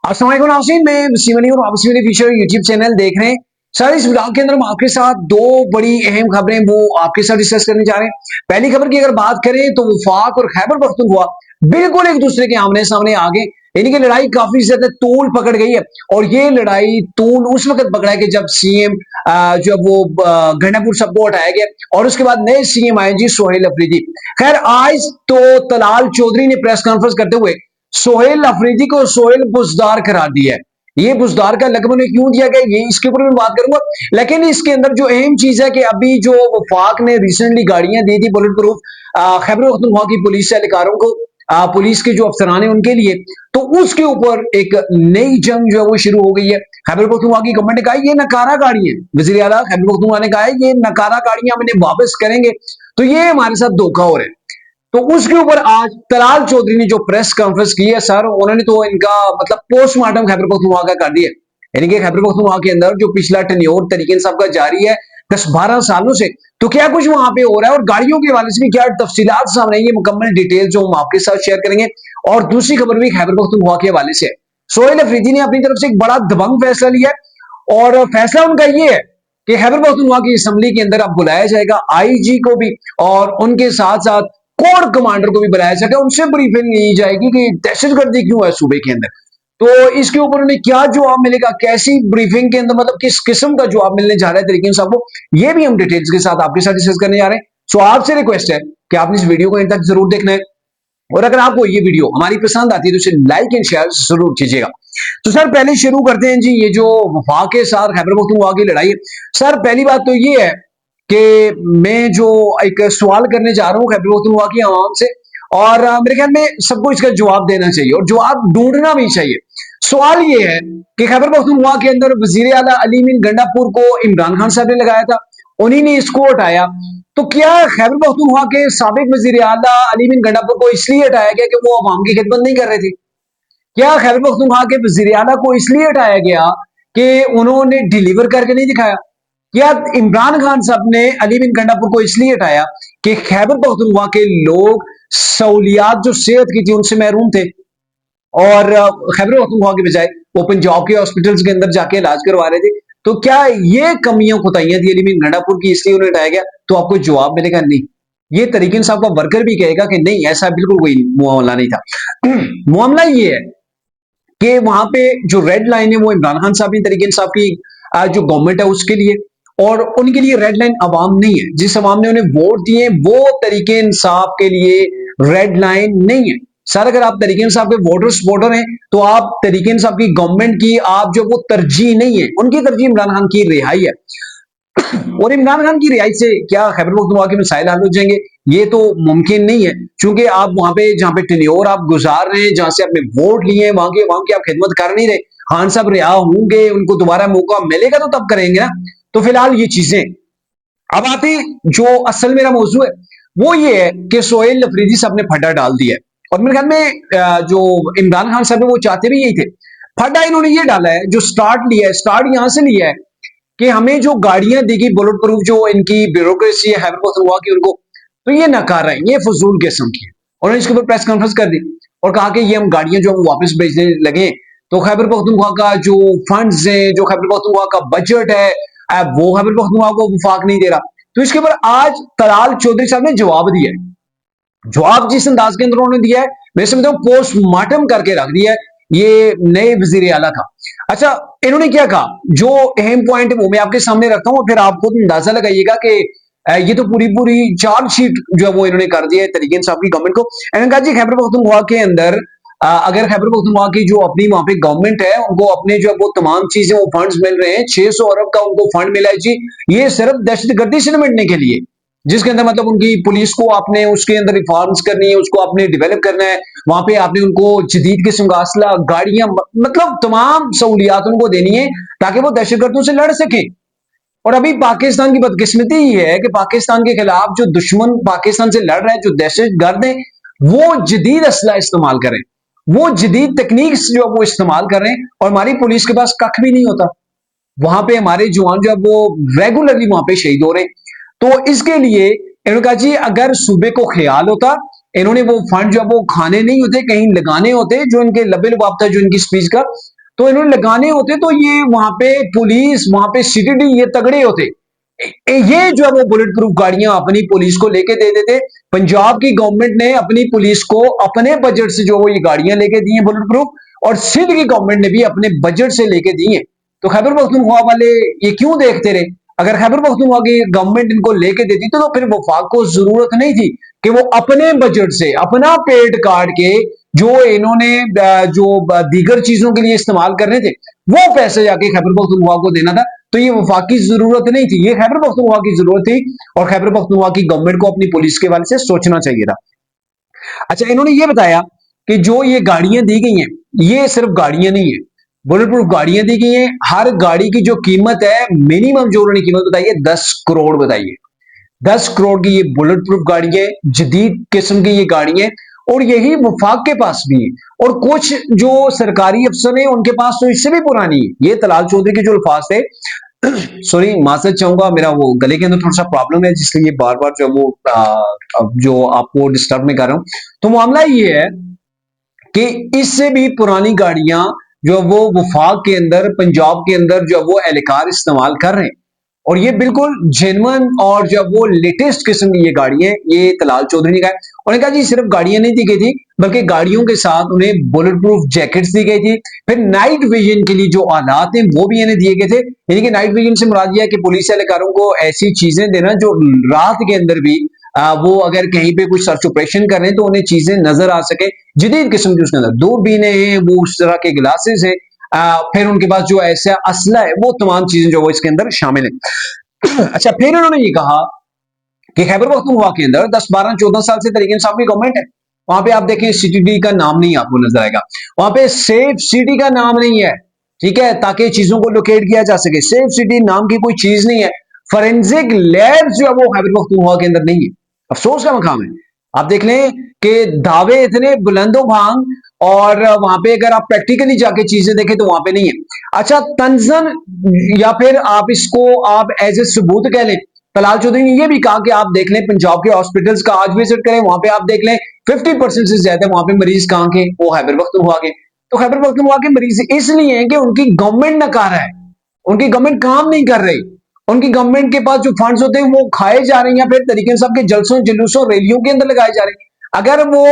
अस्सलाम वालेकुम नाज़रीन, मैं वसीम अली और आप Wasim Ali feature YouTube channel देख रहे हैं। सर, इस ब्लॉग के अंदर हम आपके साथ दो बड़ी अहम खबरें वो आपके साथ डिस्कस करने जा रहे हैं। पहली खबर की अगर बात करें तो वफाक और खैबर पख्तूनख्वा बिल्कुल एक दूसरे के आमने सामने आ गए। इनकी लड़ाई काफी ज्यादा तूल पकड़ गई है और ये लड़ाई तूल उस वक्त पकड़ा है कि जब सीएम जब वो गंडापुर सबको हटाया गया और उसके बाद नए सीएम आए जी सोहेल अफरीदी। खैर, आज तो तलाल चौधरी ने प्रेस कॉन्फ्रेंस करते हुए सोहेल अफरीदी को सोहेल बुजदार करार दिया है। ये बुजदार का लकब उन्हें क्यों दिया गया, ये इसके ऊपर मैं बात करूंगा। लेकिन इसके अंदर जो अहम चीज है कि अभी जो वफाक ने रिसेंटली गाड़ियां दी थी बुलेट प्रूफ खैबर पख्तूनख्वा की पुलिस एहलकारों को, पुलिस के जो अफसरान है उनके लिए, तो उसके ऊपर एक नई जंग जो है वो शुरू हो गई है। खैबर पख्तूनख्वा की गवर्नमेंट ने कहा ये नकारा गाड़ी है, वजीर आला खैबर पख्तूनख्वा ने कहा है ये नकारा गाड़ियां हम इन्हें वापस करेंगे, तो ये हमारे साथ धोखा हो रहा है। तो उसके ऊपर आज तलाल चौधरी ने जो प्रेस कॉन्फ्रेंस की है सर, उन्होंने तो इनका मतलब पोस्टमार्टम खैबर पख्तूनख्वा का कर दिया। यानी कि खैबर पख्तूनख्वा के अंदर जो पिछला टेन्योर तरीके साहब का जारी है 10-12 सालों से, तो क्या कुछ वहां पे हो रहा है और गाड़ियों के हवाले से भी क्या तफसीलात सामने आई है, मुकम्मल डिटेल जो हम आपके साथ शेयर करेंगे। और दूसरी खबर भी खैबर पख्तूनख्वा के हवाले से। सोहेल अफरीदी ने अपनी तरफ से एक बड़ा दबंग फैसला लिया है और फैसला उनका ये है कि खैबर पख्तूनख्वा की असेंबली के अंदर अब बुलाया जाएगा आईजी को भी और उनके साथ साथ कोर कमांडर को भी बुलाया जाएगा, उनसे ब्रीफिंग ली जाएगी कि दहशतगर्दी क्यों है सूबे के अंदर। तो इसके ऊपर उन्हें क्या जवाब मिलेगा, कैसी ब्रीफिंग के अंदर मतलब किस किस्म का जवाब मिलने जा रहा है तरीके साहब को, ये भी हम डिटेल्स के साथ आपके साथ डिस्कस करने जा रहे हैं। सो आपसे रिक्वेस्ट है कि आपने इस वीडियो को इन तक जरूर देखना है और अगर आपको ये वीडियो हमारी पसंद आती है तो इसे लाइक एंड शेयर जरूर कीजिएगा। तो सर पहले शुरू करते हैं जी, ये जो वफाक के साथ खैबर पख्तूनख्वा की लड़ाई है। सर पहली बात तो ये है कि मैं जो एक सवाल करने जा रहा हूँ खैबर पख्तूनख्वा की आवाम से और मेरे ख्याल में सबको इसका जवाब देना चाहिए और जवाब ढूंढना भी चाहिए। सवाल ये है कि खैबर पख्तूनख्वा के अंदर वजीर आला अली मीन गंडापुर को इमरान खान साहब ने लगाया था, उन्हीं ने इसको हटाया। तो क्या खैबर पख्तूनख्वा के साबिक वजीर आला अली मीन गंडापुर को इसलिए हटाया गया कि वो अवाम की खिदमत नहीं कर रहे थे? क्या खैबर पख्तूनख्वा के वजीर आला को इसलिए हटाया गया कि उन्होंने डिलीवर करके नहीं दिखाया? क्या इमरान खान साहब ने अली बिन गंडापुर को इसलिए हटाया कि खैबर पख्तूनख्वा के लोग सहूलियात जो सेहत की थी उनसे महरूम थे और खैबर पख्तूनख्वा के बजाय वो पंजाब के हॉस्पिटल्स के अंदर जाके इलाज करवा रहे थे? तो क्या ये कमियां कोताहियां थी अली बिन गंडापुर की, इसलिए उन्हें हटाया गया? तो आपको जवाब मिलेगा नहीं। ये तरीके साहब का वर्कर भी कहेगा कि नहीं, ऐसा बिल्कुल कोई मामला नहीं था। मामला ये है कि वहां पे जो रेड लाइन है वो इमरान खान साहब ने तरीके साहब की जो गवर्नमेंट है उसके लिए, और उनके लिए रेड लाइन अवाम नहीं है। जिस अवाम ने उन्हें वोट दिए वो तरीके इंसाफ के लिए रेड लाइन नहीं है। सर अगर आप तरीके इंसाफ के वोटर सपोर्टर हैं तो आप तरीके इंसाफ की गवर्नमेंट की आप जो वो तरजीह नहीं है, उनकी तरजीह इमरान खान की रिहाई है। और इमरान खान की रिहाई से क्या खैबर पख्तूनख्वा के मसाइल हल हो जाएंगे? ये तो मुमकिन नहीं है, क्योंकि आप वहां पे जहां पे टेन्योर आप गुजार रहे हैं, जहां से आपने वोट लिए हैं, वहां की आप खिदमत कर नहीं रहे। खान साहब रिहा होंगे, उनको दोबारा मौका मिलेगा तो तब करेंगे ना। तो फिलहाल ये चीजें अब आती, जो असल मेरा मौजू है वो ये है कि सोहेल अफरीदी साहब ने फड्डा डाल दिया है और मेरे ख्याल में जो इमरान खान साहब है वो चाहते भी यही थे। फड्डा इन्होंने ये डाला है, जो स्टार्ट लिया है, स्टार्ट यहां से लिया है कि हमें जो गाड़ियां देगी बुलेट प्रूफ, जो इनकी ब्यूरोक्रेसी है खैबर पख्तूनख्वा की, उनको तो ये नकार है, ये फजूल किस्म की है। उन्होंने इसके ऊपर प्रेस कॉन्फ्रेंस कर दी और कहा कि ये हम गाड़ियां जो हम वापस भेजने लगे तो खैबर पख्तूनख्वा का जो फंड्स है, जो खैबर पख्तूनख्वा का बजट है, वो खैबर पख्तूनख्वा को वफाक नहीं दे रहा। तो इसके ऊपर आज तलाल चौधरी साहब ने जवाब दिया है। जवाब जिस अंदाज के अंदर उन्होंने दिया है, मैं समझता हूं पोस्टमार्टम करके रख दिया है ये नए वजीर आला का। अच्छा, इन्होंने क्या कहा, जो अहम पॉइंट है वो मैं आपके सामने रखता हूं, फिर आप खुद अंदाजा लगाइएगा कि ये तो पूरी पूरी चार्जशीट जो है वो इन्होंने कर दिया है तरीके साहब की गवर्नमेंट को। इन्होंने कहा जी खैबर पख्तूनख्वा के अंदर अगर खैबर पख्तूनख्वा की जो अपनी वहां पे गवर्नमेंट है उनको अपने जो वो तमाम चीजें वो फंड्स मिल रहे हैं, 600 अरब का उनको फंड मिला है जी, ये सिर्फ दहशतगर्दी से निपटने के लिए, जिसके अंदर मतलब उनकी पुलिस को आपने उसके अंदर रिफॉर्म्स करनी है, उसको आपने डेवलप करना है, वहां पे आपने उनको जदीद किस्म का असला, गाड़ियां, मतलब तमाम सहूलियात उनको देनी है ताकि वो दहशतगर्दों से लड़ सकें। और अभी पाकिस्तान की बदकिस्मती ये है कि पाकिस्तान के खिलाफ जो दुश्मन पाकिस्तान से लड़ रहे हैं, जो दहशतगर्द हैं, वो जदीद असला इस्तेमाल करें, वो जदीद टेक्निक्स जो वो इस्तेमाल करें, और हमारी पुलिस के पास कख भी नहीं होता। वहां पे हमारे जवान जो है वो रेगुलरली वहां पे शहीद हो रहे हैं। तो इसके लिए इन्होंने कहा जी अगर सूबे को ख्याल होता इन्होंने वो फंड जो वो खाने नहीं होते, कहीं लगाने होते, जो इनके लबे लुबाब था जो इनकी स्पीच का, तो इन्होंने लगाने होते, तो ये वहां पे पुलिस, वहां पे सीटीडी ये तगड़े होते, ये जो है वो बुलेट प्रूफ गाड़ियां अपनी पुलिस को लेके दे देते। पंजाब की गवर्नमेंट ने अपनी पुलिस को अपने बजट से जो वो ये गाड़ियां लेके दी हैं बुलेट प्रूफ, और सिंध की गवर्नमेंट ने भी अपने बजट से लेके दी हैं। तो खैबर पख्तूनख्वा वाले ये क्यों देखते रहे? अगर खैबर पख्तूनख्वा की गवर्नमेंट इनको लेके देती तो फिर वफाक को जरूरत नहीं थी कि वो अपने बजट से अपना पेट काट के जो इन्होंने जो दीगर चीजों के लिए इस्तेमाल करने थे वो पैसे जाके खैबर पख्तूनख्वा को देना था। तो ये वफाक की जरूरत नहीं थी, ये खैबर पख्तूनख्वा की जरूरत थी, और खैबर पख्तूनख्वा की गवर्नमेंट को अपनी पुलिस के बारे से सोचना चाहिए था। अच्छा, इन्होंने ये बताया कि जो ये गाड़ियां दी गई हैं, ये सिर्फ गाड़ियां नहीं है, बुलेट प्रूफ गाड़ियां दी गई हैं। हर गाड़ी की जो कीमत है, मिनिमम जो उन्होंने कीमत बताई है 10 करोड़ बताई है। 10 करोड़ की ये बुलेट प्रूफ गाड़ी है, जदीद किस्म की ये गाड़ी है, और यही वफाक के पास भी है, और कुछ जो सरकारी अफसर हैं उनके पास तो इससे भी पुरानी है। ये तलाल चौधरी के जो अल्फाज थे, सॉरी माजरत चाहूंगा, मेरा वो गले के अंदर थोड़ा सा प्रॉब्लम है, जिसलिए बार बार जो वो जो आपको डिस्टर्ब में कर रहा हूं। तो मामला ये है कि इससे भी पुरानी गाड़ियां जो वो वफाक के अंदर, पंजाब के अंदर जो वो एहलकार इस्तेमाल कर रहे हैं, और ये बिल्कुल जेन्युइन और जब वो लेटेस्ट किस्म की ये गाड़ी है, ये तलाल चौधरी ने कहा। उन्होंने कहा जी सिर्फ गाड़ियां नहीं दी गई थी, बल्कि गाड़ियों के साथ उन्हें बुलेट प्रूफ जैकेट्स दी गई थी। फिर नाइट विजन के लिए जो आलात हैं वो भी इन्हें दिए गए थे। यानी कि नाइट विजन से मुराद यह है कि पुलिस एहलकारों को ऐसी चीजें देना जो रात के अंदर भी वो अगर कहीं पे कुछ सर्च ऑपरेशन कर रहे हैं तो उन्हें चीजें नजर आ सके। जदीद किस्म की उसके अंदर दूरबीनें हैं, वो उस तरह के ग्लासेस हैं, फिर उनके पास जो ऐसा असला है, वो तमाम चीजें जो वो इसके अंदर शामिल है। अच्छा, फिर उन्होंने ये कहा कि खैबर पख्तूनख्वा के अंदर 10, 12, 14 साल से तरीके इंसाफ की गवर्नमेंट है। वहां पे आप देखें सीटीडी का नाम नहीं आपको नजर आएगा, वहां पे सेफ सिटी का नाम नहीं है, ठीक है, ताकि चीजों को लोकेट किया जा सके। सेफ सिटी नाम की कोई चीज नहीं है। फॉरेंसिक लैब जो है वो खैबर पख्तूनख्वा के अंदर नहीं है। अफसोस का मकाम है। आप देख लें कि दावे इतने बुलंदो भांग, और वहां पे अगर आप प्रैक्टिकली जाके चीजें देखें तो वहां पे नहीं है। अच्छा, तंजन, या फिर आप इसको आप एज ए सबूत कह लें, तलाल चौधरी ने यह भी कहा कि आप देख लें पंजाब के हॉस्पिटल्स का आज विजिट करें, वहां पे आप देख लें 50% से ज्यादा वहां पे मरीज कहां के, वो खैबर पख्तूनख्वा के। तो खैबर पख्तूनख्वा के मरीज इसलिए हैं कि उनकी गवर्नमेंट नकारा है, उनकी गवर्नमेंट काम नहीं कर रही, उनकी गवर्नमेंट के पास जो फंड्स होते हैं वो खाए जा रहे हैं, या फिर तरीके साहब के जलसों जुलूसों रैलियों के अंदर लगाए जा रहे हैं। अगर वो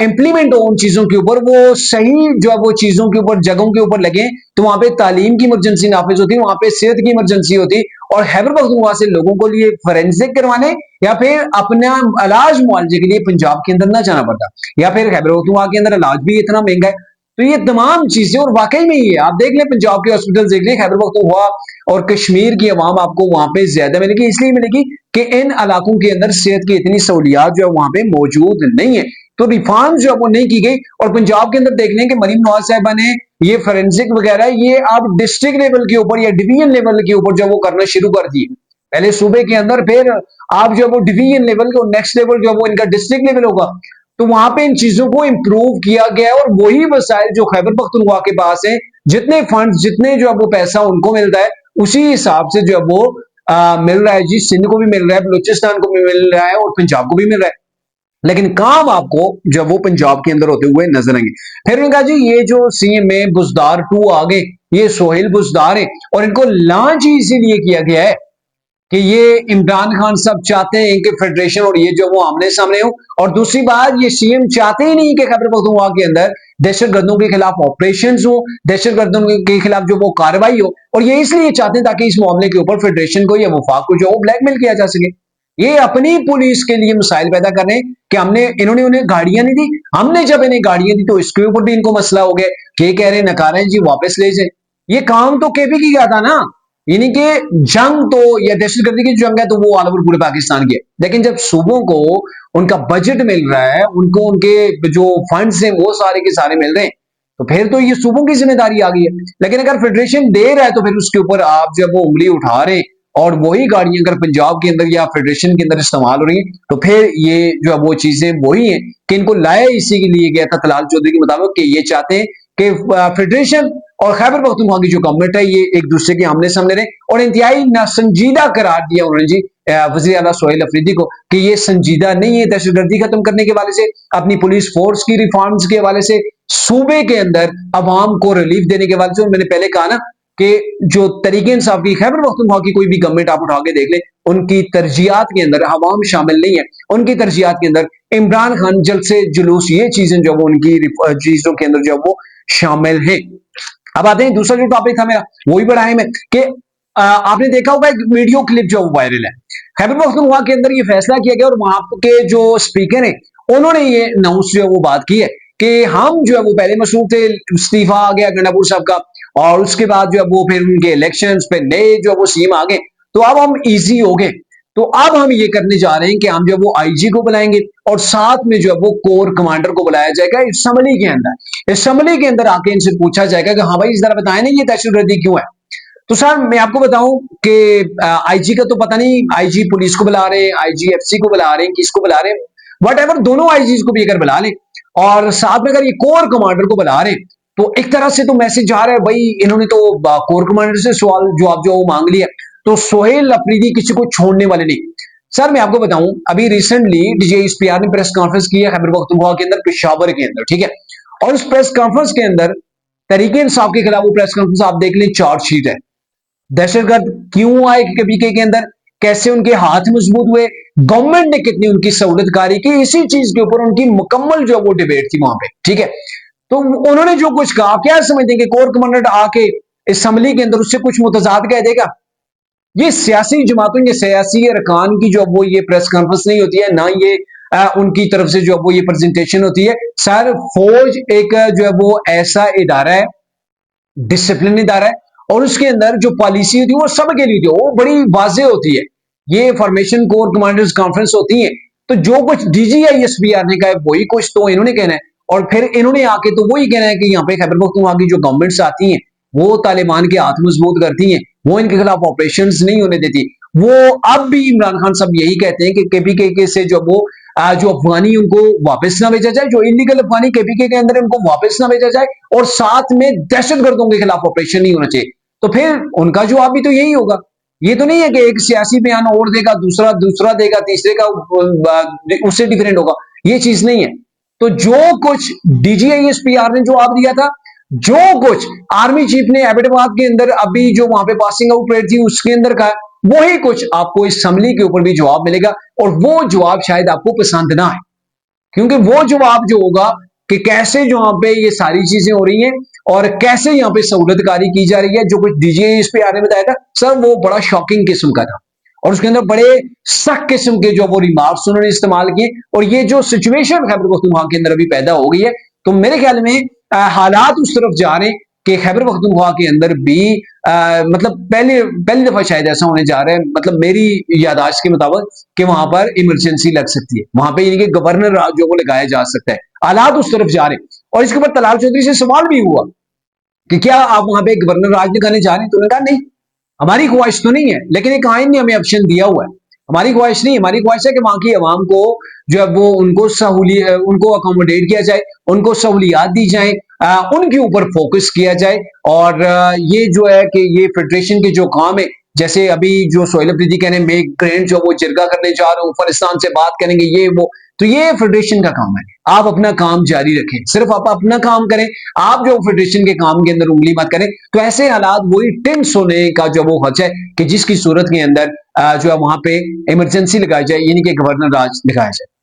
इंप्लीमेंट हो उन चीजों के ऊपर, वो सही जो है वो चीजों के ऊपर, जगहों के ऊपर लगे, तो वहां पे तालीम की इमरजेंसी नाफिज होती, वहां पे सेहत की इमरजेंसी होती, और खैबर पख्तूनख्वा से लोगों को लिए फॉरेंसिक करवाने या फिर अपना इलाज मुआवजे के लिए पंजाब के अंदर ना जाना पड़ता, या फिर खैबर पख्तूनख्वा के अंदर इलाज भी इतना महंगा है। तो ये तमाम चीजें, और वाकई में ही है, आप देख लें पंजाब के हॉस्पिटल देख लें, खैबर पख्तूनख्वा और कश्मीर की आवाम आपको वहां पे ज्यादा मिलेगी, इसलिए मिलेगी कि इन इलाकों के अंदर सेहत की इतनी सहूलियात जो है वहां पे मौजूद नहीं है, तो रिफॉर्म जो है वो नहीं की गई। और पंजाब के अंदर देख लें कि मरीम नवाज साहिबा ने ये फॉरेंसिक वगैरह ये आप डिस्ट्रिक्ट लेवल के ऊपर या डिवीजन लेवल के ऊपर जो वो करना शुरू कर दिए। पहले सूबे के अंदर, फिर आप जो वो डिवीजन लेवल को, नेक्स्ट लेवल जो वो इनका डिस्ट्रिक्ट लेवल होगा, तो वहां पे इन चीजों को इंप्रूव किया गया, और वही वसाइल जो खैबर पख्तूनख्वा के पास है, जितने फंड, जितने जो है वो पैसा उनको मिलता है, उसी हिसाब से जो है वो मिल रहा है जी। सिंध को भी मिल रहा है, बलूचिस्तान को भी मिल रहा है, और पंजाब को भी मिल रहा है, लेकिन काम आपको जब वो पंजाब के अंदर होते हुए नजर आएंगे। फिर उन्होंने कहा जी ये जो सीएम में बुजदार 2 आ गए, ये सोहेल बुजदार है, और इनको लॉन्च ही इसीलिए किया गया है कि ये इमरान खान सब चाहते हैं कि फेडरेशन और ये जो वो आमने सामने हो। और दूसरी बात, ये सीएम चाहते ही नहीं कि खैबर पख्तूनख्वा के अंदर दहशतगर्दों के खिलाफ ऑपरेशन हो, दहशतगर्दों के खिलाफ जो वो कार्रवाई हो, और ये इसलिए चाहते हैं ताकि इस मामले के ऊपर फेडरेशन को या वफाक को जो ब्लैकमेल किया जा सके। ये अपनी पुलिस के लिए मसाइल पैदा कर रहे हैं कि हमने, इन्होंने उन्हें गाड़ियां नहीं दी, हमने जब इन्हें गाड़ियां दी तो इसके ऊपर भी इनको मसला हो गया कि कह रहे नकारा है जी वापस ले जाए। ये काम तो केपी की गया था ना, यानी कि जंग तो या दहशतगर्दी की जंग है तो वो ऑल ओवर पूरे पाकिस्तान की है, लेकिन जब सूबों को उनका बजट मिल रहा है, उनको उनके जो फंड्स हैं वो सारे के सारे मिल रहे हैं, तो फिर तो ये सूबों की जिम्मेदारी आ गई है। लेकिन अगर फेडरेशन दे रहा है तो फिर उसके ऊपर आप जब वो उंगली उठा रहे हैं, और वही गाड़ियां अगर पंजाब के अंदर या फेडरेशन के अंदर इस्तेमाल हो रही है, तो फिर ये जो है वो चीजें वही है कि इनको लाया इसी के लिए गया था तलाल चौधरी के मुताबिक कि ये चाहते हैं कि फेडरेशन और खैबर पख्तूनख्वा की जो गवर्नमेंट है ये एक दूसरे के आमने सामने रहे, और इंतहाई नासंजीदा करार दिया उन्होंने जी वज़ीर आला सोहेल अफरीदी को कि ये संजीदा नहीं है, दहशतगर्दी खत्म करने के हवाले से, अपनी पुलिस फोर्स की रिफॉर्म्स के हवाले से, सूबे के अंदर अवाम को रिलीफ देने के हवाले से। और मैंने पहले कहा ना कि जो तरीके इंसाफ की, खैबर पख्तूनख्वा की कोई भी गवर्नमेंट आप उठा के देख ले, उनकी तरजीहात के अंदर अवाम शामिल नहीं है। उनकी तरजीहात के अंदर इमरान खान जल्द से जुलूस, ये चीजें जो वो उनकी चीजों के अंदर जो वो शामिल है। अब आते हैं दूसरा जो टॉपिक था मेरा, वही बड़ा अहम है कि आपने देखा होगा एक वीडियो क्लिप जो वायरल है, खैबर पख्तूनख्वा के अंदर ये फैसला किया गया और वहां के जो स्पीकर है उन्होंने ये अनाउंस जो है वो बात की है कि हम जो है वो पहले मसरूफ थे, इस्तीफा आ गया गंडापुर साहब का, और उसके बाद जो है वो फिर उनके इलेक्शंस पे नए जो है वो सीएम आ गए, तो अब हम इजी हो गए। तो अब हम ये करने जा रहे हैं कि हम जो है वो आईजी को बुलाएंगे और साथ में जो है वो कोर कमांडर को बुलाया जाएगा असम्बली के अंदर। असम्बली के अंदर आके इनसे पूछा जाएगा कि हाँ भाई इस तरह बताए ना ये दहशतगर्दी क्यों है। तो सर मैं आपको बताऊं कि आईजी का तो पता नहीं, आईजी पुलिस को बुला रहे हैं, आईजी एफसी को बुला रहे हैं, किसको बुला रहे हैं, वट एवर, दोनों आईजी को भी अगर बुला लें और साथ में अगर ये कोर कमांडर को बुला रहे हैं, तो एक तरह से तो मैसेज आ रहा है भाई इन्होंने तो कोर कमांडर से सवाल जवाब जो मांग लिया, तो सोहेल अफरीदी किसी को छोड़ने वाले नहीं। सर मैं आपको बताऊं अभी रिसेंटली डीजीएसपीआर ने प्रेस कॉन्फ्रेंस की है खैबर पख्तूनख्वा के अंदर, पेशावर के अंदर, ठीक है, और उस प्रेस कॉन्फ्रेंस के अंदर तरीके इंसाफ के खिलाफ वो प्रेस कॉन्फ्रेंस आप देख लें, चार्जशीट है। दहशतगर्द क्यों आए केपीके के अंदर, कैसे उनके हाथ मजबूत हुए, गवर्नमेंट ने कितनी उनकी सहूलतकारी की, इसी चीज के ऊपर उनकी मुकम्मल जो वो डिबेट थी वहां पे, ठीक है। तो उन्होंने जो कुछ कहा, क्या समझते हैं कि कोर कमांडर आके असम्बली के अंदर उससे कुछ मुतजाद कह देगा? ये सियासी जमातों, ये सियासी अरकान की जो वो ये प्रेस कॉन्फ्रेंस नहीं होती है, ना ये उनकी तरफ से जो वो ये प्रेजेंटेशन होती है। सर फौज एक जो है वो ऐसा इदारा है, डिसिप्लिन इदारा है, और उसके अंदर जो पॉलिसी होती है वो सबके लिए होती है, वो बड़ी वाजे होती है। ये फॉर्मेशन कोर कमांडर्स कॉन्फ्रेंस होती है, तो जो कुछ डीजीआईएसपीआर ने कहा है वही कुछ तो इन्होंने कहना है, और फिर इन्होंने आके तो वही कहना है कि यहाँ पे खैबर पख्तूनख्वा की जो गवर्नमेंट्स आती हैं वो तालिबान के हाथ मजबूत करती हैं, वो इनके खिलाफ ऑपरेशन नहीं होने देती। वो अब भी इमरान खान साहब यही कहते हैं कि केपीके से जो वो जो अफगानी उनको वापस ना भेजा जाए, जो इलीगल अफगानी केपीके के अंदर उनको वापस ना भेजा जाए, और साथ में दहशतगर्दों के खिलाफ ऑपरेशन नहीं होना चाहिए। तो फिर उनका जवाब भी तो यही होगा। ये तो नहीं है कि एक सियासी बयान और देगा, दूसरा दूसरा देगा, तीसरे का उससे डिफरेंट होगा, ये चीज नहीं है। तो जो कुछ डीजीआईएसपीआर ने जवाब दिया था, जो कुछ आर्मी चीफ ने एबटाबाद के अंदर अभी जो वहां पे पासिंग आउट परेड थी उसके अंदर कहा, वही कुछ आपको इस असम्बली के ऊपर भी जवाब मिलेगा, और वो जवाब शायद आपको पसंद ना आए, क्योंकि वो जवाब जो होगा कि कैसे जो वहां पे ये सारी चीजें हो रही हैं और कैसे यहाँ पे सहूलतकारी की जा रही है, जो कुछ डीजीआईएसपीआर ने बताया था सर वो बड़ा शॉकिंग किस्म का था, और उसके अंदर बड़े सख्त किस्म के जो वो रिमार्क्स उन्होंने इस्तेमाल किए। और ये जो सिचुएशन खैबर पख्तूनख्वा के अंदर अभी पैदा हो गई है, तो मेरे ख्याल में हालात उस तरफ जा रहे हैं कि खैबर पख्तूनख्वा के अंदर भी मतलब पहली दफा शायद ऐसा होने जा रहा है, मतलब मेरी यादाश्त के मुताबिक, कि वहां पर इमरजेंसी लग सकती है, वहां पे यानी कि गवर्नर राज जो को लगाया जा सकता है। हालात उस तरफ जा रहे हैं। और इसके ऊपर तलाल चौधरी से सवाल भी हुआ कि क्या आप वहां पे गवर्नर राज दिखाने जा रहे हैं, तो उन्होंने कहा नहीं, हमारी ख्वाहिश तो नहीं है, लेकिन एक आइन ने हमें ऑप्शन दिया हुआ है, हमारी ख्वाहिश नहीं, हमारी ख्वाहिश है कि वहां की आवाम को जो है वो उनको अकोमोडेट किया जाए, उनको सहूलियात दी जाए, उनके ऊपर फोकस किया जाए। और ये जो है कि ये फेडरेशन के जो काम है, जैसे अभी जो सोहेल अफरीदी कहने मेक ग्रैंड जो वो जिरगा करने जा रहे हो, अफगानिस्तान से बात करेंगे, ये वो, तो ये फेडरेशन का काम है। आप अपना काम जारी रखें, सिर्फ आप अपना काम करें, आप जो फेडरेशन के काम के अंदर उंगली मत करें। तो ऐसे हालात वही टेंस होने का जो वो खर्च है कि जिसकी सूरत के अंदर जो है वहां पे इमरजेंसी लगाई जाए, यानी कि गवर्नर राज दिखाया जाए।